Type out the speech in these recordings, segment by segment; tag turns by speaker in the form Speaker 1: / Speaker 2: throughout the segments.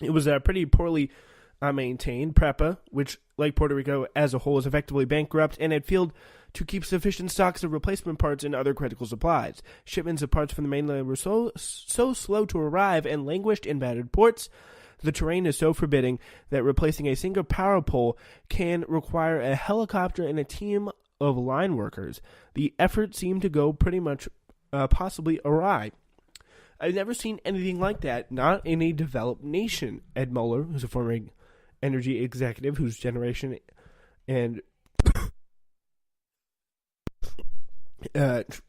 Speaker 1: It was pretty poorly maintained. PREPA, which, like Puerto Rico as a whole, is effectively bankrupt, and had failed to keep sufficient stocks of replacement parts and other critical supplies. Shipments of parts from the mainland were so slow to arrive and languished in battered ports. The terrain is so forbidding that replacing a single power pole can require a helicopter and a team of line workers. The effort seemed to go pretty much possibly awry. I've never seen anything like that, not in a developed nation. Ed Mueller, who's a former energy executive whose generation and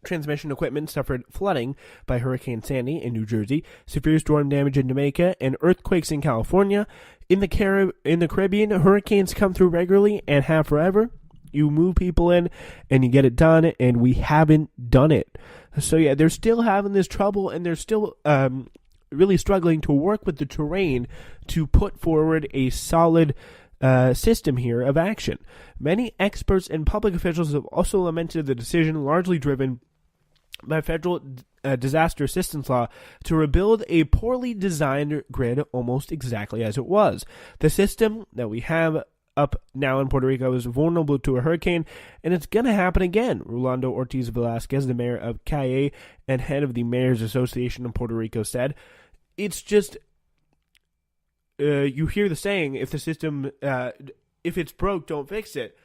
Speaker 1: transmission equipment suffered flooding by Hurricane Sandy in New Jersey, severe storm damage in Jamaica, and earthquakes in California. In the Caribbean, hurricanes come through regularly and have forever. You move people in and you get it done, and we haven't done it. So yeah, they're still having this trouble, and they're still really struggling to work with the terrain to put forward a solid system here of action. Many experts and public officials have also lamented the decision, largely driven by federal disaster assistance law, to rebuild a poorly designed grid almost exactly as it was. The system that we have up now in Puerto Rico is vulnerable to a hurricane, and it's going to happen again. Rolando Ortiz Velasquez, the mayor of Calle and head of the Mayor's Association of Puerto Rico, said, it's just, you hear the saying, if the system, if it's broke, don't fix it.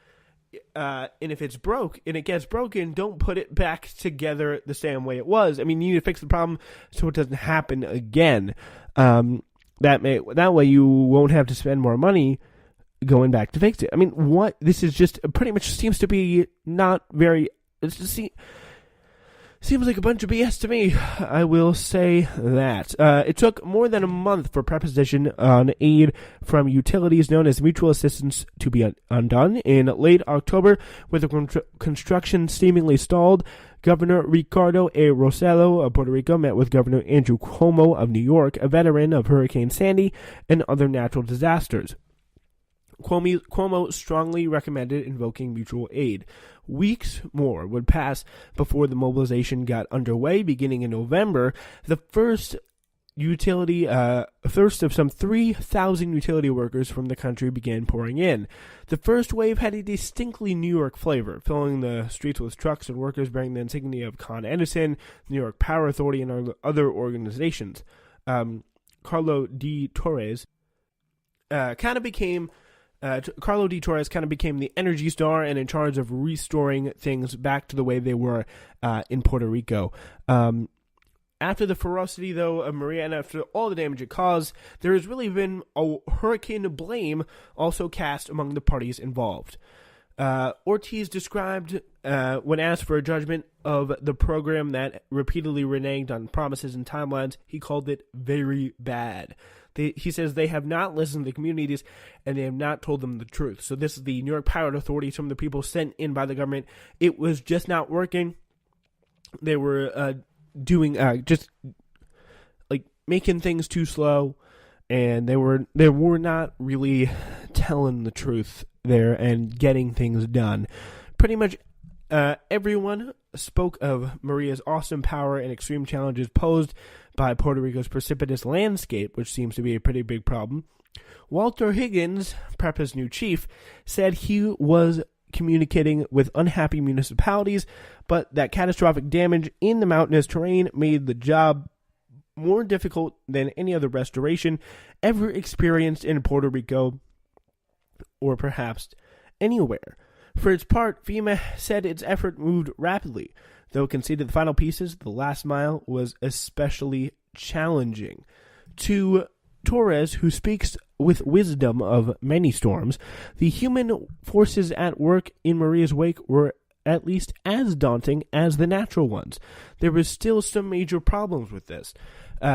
Speaker 1: And if it's broke and it gets broken, don't put it back together the same way it was. I mean, you need to fix the problem so it doesn't happen again. That way you won't have to spend more money going back to fix it. I mean, what this is just pretty much seems to be not very. It's just seems like a bunch of BS to me. I will say that. It took more than a month for preposition on aid from utilities known as mutual assistance to be undone. In late October, with the construction seemingly stalled, Governor Ricardo A. Rossello of Puerto Rico met with Governor Andrew Cuomo of New York, a veteran of Hurricane Sandy and other natural disasters. Cuomo strongly recommended invoking mutual aid. Weeks more would pass before the mobilization got underway. Beginning in November, the first of some 3,000 utility workers from the country began pouring in. The first wave had a distinctly New York flavor, filling the streets with trucks and workers bearing the insignia of Con Edison, New York Power Authority, and other organizations. Carlo D. Torres kind of became the energy star and in charge of restoring things back to the way they were in Puerto Rico. After the ferocity, though, of Maria and after all the damage it caused, there has really been a hurricane of blame also cast among the parties involved. Ortiz described, when asked for a judgment of the program that repeatedly reneged on promises and timelines, he called it very bad. He says they have not listened to the communities and they have not told them the truth. So this is the New York Power Authority, some of the people sent in by the government. It was just not working. They were doing just like making things too slow, and they were not really telling the truth there and getting things done. Pretty much everyone spoke of Maria's awesome power and extreme challenges posed by Puerto Rico's precipitous landscape, which seems to be a pretty big problem. Walter Higgins, PREPA's new chief, said he was communicating with unhappy municipalities, but that catastrophic damage in the mountainous terrain made the job more difficult than any other restoration ever experienced in Puerto Rico, or perhaps anywhere. For its part, FEMA said its effort moved rapidly, though it conceded the final pieces, the last mile, was especially challenging. To Torres, who speaks with wisdom of many storms, the human forces at work in Maria's wake were at least as daunting as the natural ones. There was still some major problems with this.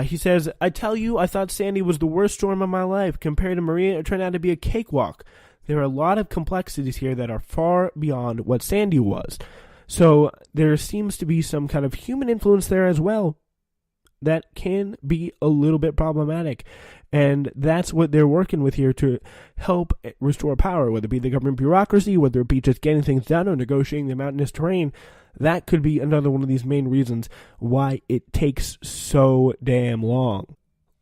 Speaker 1: He says, I tell you, I thought Sandy was the worst storm of my life. Compared to Maria, it turned out to be a cakewalk. There are a lot of complexities here that are far beyond what Sandy was. So there seems to be some kind of human influence there as well that can be a little bit problematic. And that's what they're working with here to help restore power, whether it be the government bureaucracy, whether it be just getting things done or negotiating the mountainous terrain. That could be another one of these main reasons why it takes so damn long.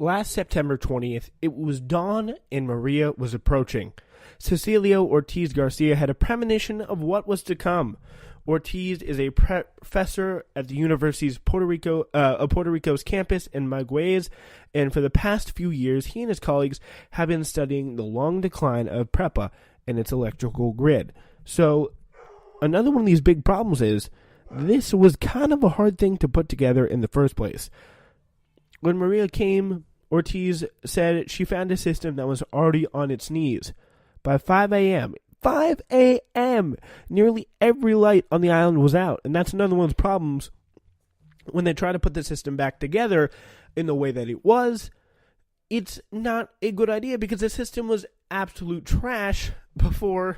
Speaker 1: last September 20th, it was dawn and Maria was approaching. Cecilio Ortiz Garcia had a premonition of what was to come. Ortiz is a professor at the University's Puerto Rico's campus in Mayagüez, and for the past few years, he and his colleagues have been studying the long decline of PREPA and its electrical grid. So, another one of these big problems is, this was kind of a hard thing to put together in the first place. When Maria came, Ortiz said she found a system that was already on its knees. By 5 a.m., nearly every light on the island was out. And that's another one of the problems when they try to put the system back together in the way that it was. It's not a good idea because the system was absolute trash before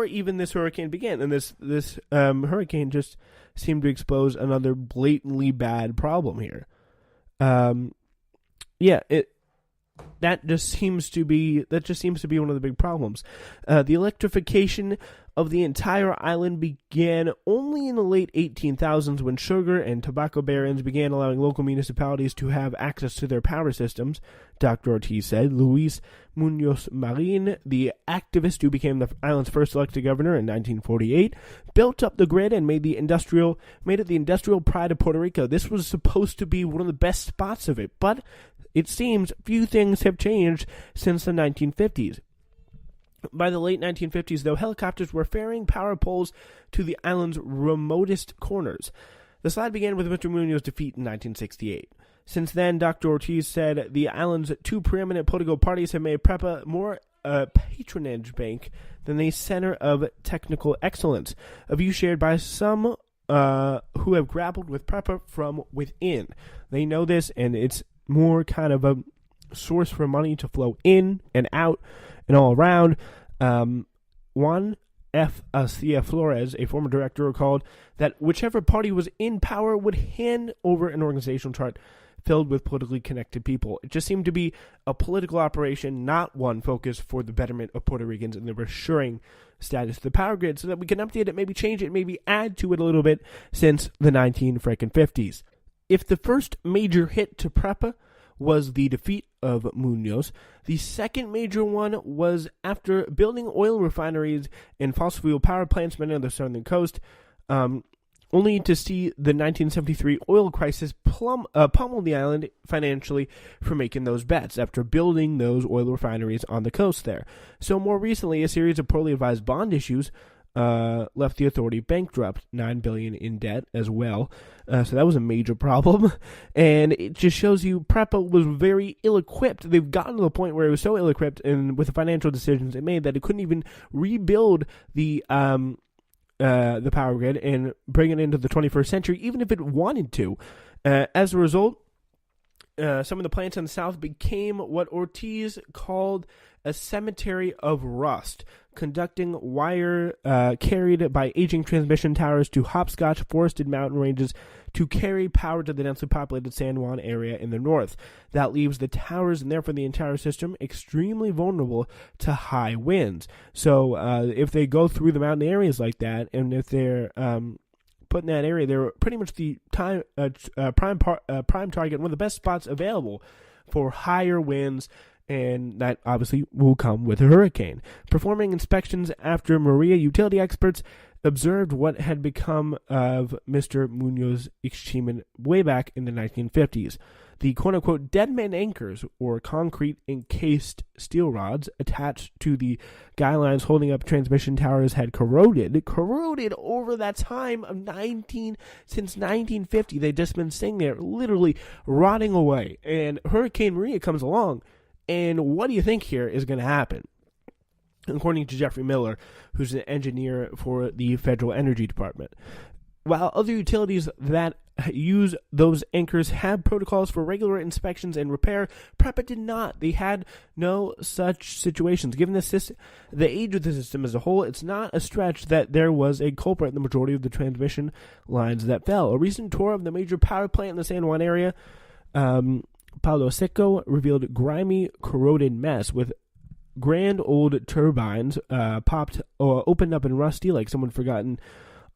Speaker 1: even this hurricane began. And this hurricane just seemed to expose another blatantly bad problem here. That just seems to be one of the big problems. The electrification of the entire island began only in the late 1800s when sugar and tobacco barons began allowing local municipalities to have access to their power systems. Dr. Ortiz said. Luis Munoz Marin, the activist who became the island's first elected governor in 1948, built up the grid and made it the industrial pride of Puerto Rico. This was supposed to be one of the best spots of it, but it seems few things have changed since the 1950s. By the late 1950s, though, helicopters were ferrying power poles to the island's remotest corners. The slide began with Mr. Munoz's defeat in 1968. Since then, Dr. Ortiz said the island's two preeminent political parties have made PREPA more a patronage bank than a center of technical excellence, a view shared by some who have grappled with PREPA from within. They know this, and it's more kind of a source for money to flow in and out and all around. Juan F. Flores, a former director, recalled that whichever party was in power would hand over an organizational chart filled with politically connected people. It just seemed to be a political operation, not one focused for the betterment of Puerto Ricans and the reassuring status of the power grid so that we can update it, maybe change it, maybe add to it a little bit since the 1950s. If the first major hit to PREPA was the defeat of Munoz, the second major one was after building oil refineries and fossil fuel power plants many on the southern coast, only to see the 1973 oil crisis pummel the island financially for making those bets after building those oil refineries on the coast there. So more recently, a series of poorly advised bond issues left the authority bankrupt, $9 billion in debt as well. So that was a major problem. And it just shows you PREPA was very ill-equipped. They've gotten to the point where it was so ill-equipped and with the financial decisions it made that it couldn't even rebuild the power grid and bring it into the 21st century, even if it wanted to. As a result, some of the plants in the south became what Ortiz called a cemetery of rust, conducting wire carried by aging transmission towers to hopscotch forested mountain ranges to carry power to the densely populated San Juan area in the north. That leaves the towers and therefore the entire system extremely vulnerable to high winds. So if they go through the mountain areas like that, and if they're put in that area, they're pretty much the prime target, one of the best spots available for higher winds, and that obviously will come with a hurricane. Performing inspections after Maria, utility experts observed what had become of Mr. Munoz's achievement way back in the 1950s. The quote-unquote dead man anchors, or concrete-encased steel rods attached to the guy lines holding up transmission towers, had corroded over that time of since 1950. They'd just been sitting there, literally rotting away. And Hurricane Maria comes along, and what do you think here is going to happen? According to Jeffrey Miller, who's an engineer for the Federal Energy Department. While other utilities that use those anchors have protocols for regular inspections and repair, PREPA did not. They had no such situations. Given the age of the system as a whole, it's not a stretch that there was a culprit in the majority of the transmission lines that fell. A recent tour of the major power plant in the San Juan area, Palo Seco, revealed grimy, corroded mess with grand old turbines opened up and rusty, like someone forgotten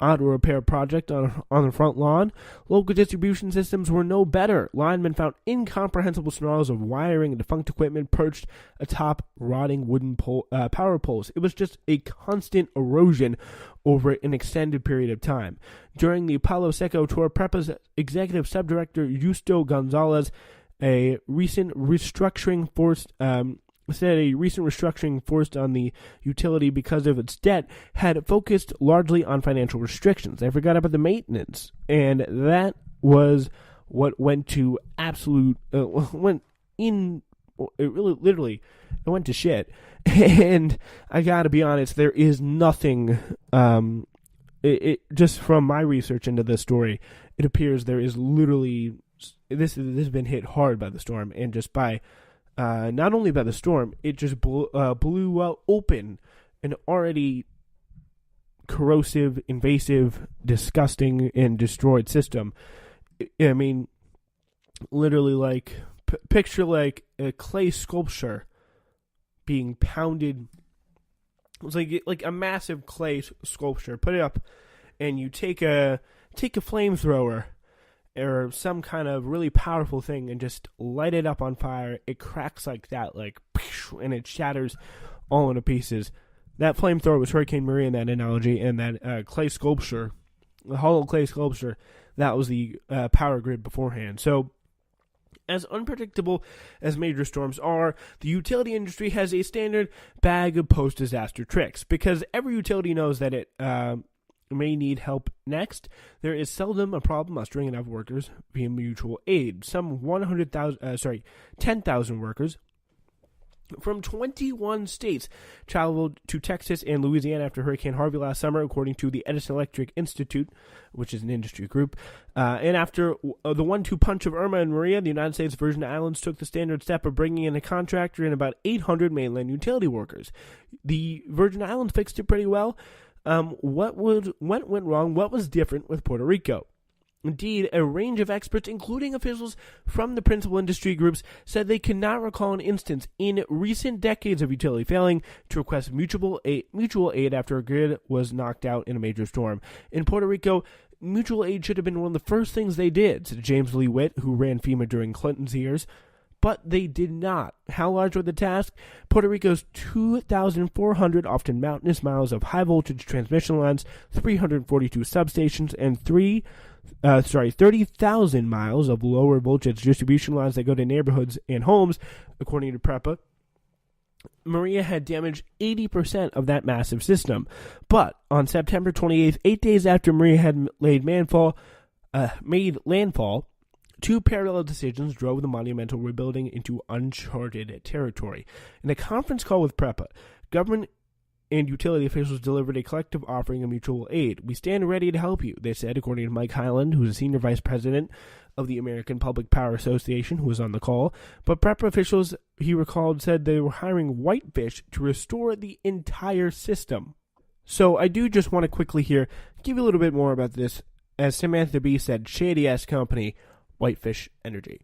Speaker 1: auto repair project on the front lawn. Local distribution systems were no better. Linemen found incomprehensible snarls of wiring and defunct equipment perched atop rotting wooden power poles. It was just a constant erosion over an extended period of time. During the Palo Seco tour, PREPA's executive subdirector Justo Gonzalez said a recent restructuring forced on the utility because of its debt had focused largely on financial restrictions. They forgot about the maintenance, and that was what went to absolute it went to shit. And I gotta be honest, there is nothing. Just from my research into this story, it appears there is literally this has been hit hard by the storm, and just by not only by the storm, it just blew open an already corrosive, invasive, disgusting, and destroyed system. I mean, literally, like picture like a clay sculpture being pounded. It was like a massive clay sculpture. Put it up, and you take a flamethrower or some kind of really powerful thing and just light it up on fire. It cracks like that, like, and it shatters all into pieces. That flamethrower was Hurricane Maria in that analogy, and that clay sculpture, the hollow clay sculpture, that was the power grid beforehand. So, as unpredictable as major storms are, the utility industry has a standard bag of post-disaster tricks, because every utility knows that it may need help next. There is seldom a problem mustering enough workers via mutual aid. Some 10,000 workers from 21 states traveled to Texas and Louisiana after Hurricane Harvey last summer, according to the Edison Electric Institute, which is an industry group. And after the 1-2 punch of Irma and Maria, the United States Virgin Islands took the standard step of bringing in a contractor and about 800 mainland utility workers. The Virgin Islands fixed it pretty well. What went wrong? What was different with Puerto Rico? Indeed, a range of experts, including officials from the principal industry groups, said they could not recall an instance in recent decades of utility failing to request mutual aid after a grid was knocked out in a major storm. In Puerto Rico, mutual aid should have been one of the first things they did, said James Lee Witt, who ran FEMA during Clinton's years. But they did not. How large was the task? Puerto Rico's 2,400 often mountainous miles of high-voltage transmission lines, 342 substations, and 30,000 miles of lower-voltage distribution lines that go to neighborhoods and homes, according to PREPA. Maria had damaged 80% of that massive system. But on September 28th, 8 days after Maria had made landfall, two parallel decisions drove the monumental rebuilding into uncharted territory. In a conference call with PREPA, government and utility officials delivered a collective offering of mutual aid. "We stand ready to help you," they said, according to Mike Highland, who is a senior vice president of the American Public Power Association, who was on the call. But PREPA officials, he recalled, said they were hiring Whitefish to restore the entire system. So I do just want to quickly here give you a little bit more about this. As Samantha Bee said, shady-ass company, Whitefish Energy.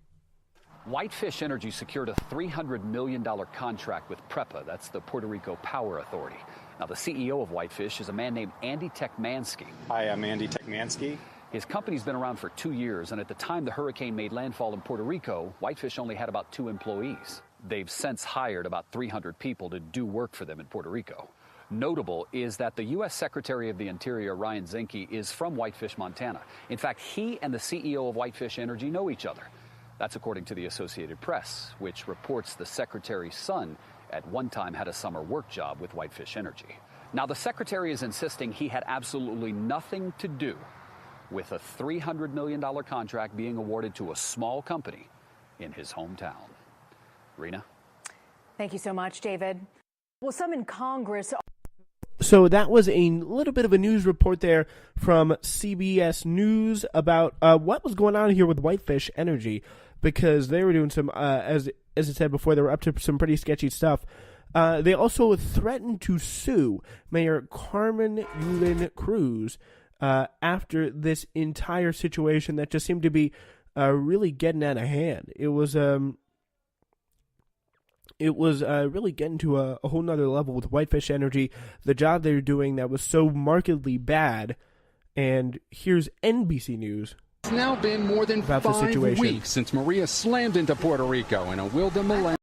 Speaker 2: Whitefish Energy secured a $300 million contract with PREPA, that's the Puerto Rico Power Authority. Now, the CEO of Whitefish is a man named Andy Tekmansky.
Speaker 3: Hi, I'm Andy Tekmansky.
Speaker 2: His company's been around for 2 years, and at the time the hurricane made landfall in Puerto Rico, Whitefish only had about 2 employees. They've since hired about 300 people to do work for them in Puerto Rico. Notable is that the U.S. Secretary of the Interior, Ryan Zinke, is from Whitefish, Montana. In fact, he and the CEO of Whitefish Energy know each other. That's according to the Associated Press, which reports the Secretary's son at one time had a summer work job with Whitefish Energy. Now, the Secretary is insisting he had absolutely nothing to do with a $300 million contract being awarded to a small company in his hometown. Rena?
Speaker 4: Thank you so much, David. Well, some in Congress...
Speaker 1: So that was a little bit of a news report there from CBS News about what was going on here with Whitefish Energy, because they were doing some, as it said before, they were up to some pretty sketchy stuff. They also threatened to sue Mayor Carmen Yulín Cruz after this entire situation that just seemed to be really getting out of hand. It was really getting to a whole nother level with Whitefish Energy. The job they were doing that was so markedly bad And here's NBC News.
Speaker 5: It's now been more than
Speaker 1: about the
Speaker 5: 5
Speaker 1: situation.
Speaker 5: weeks since Maria slammed into Puerto Rico in a Wilda Milan.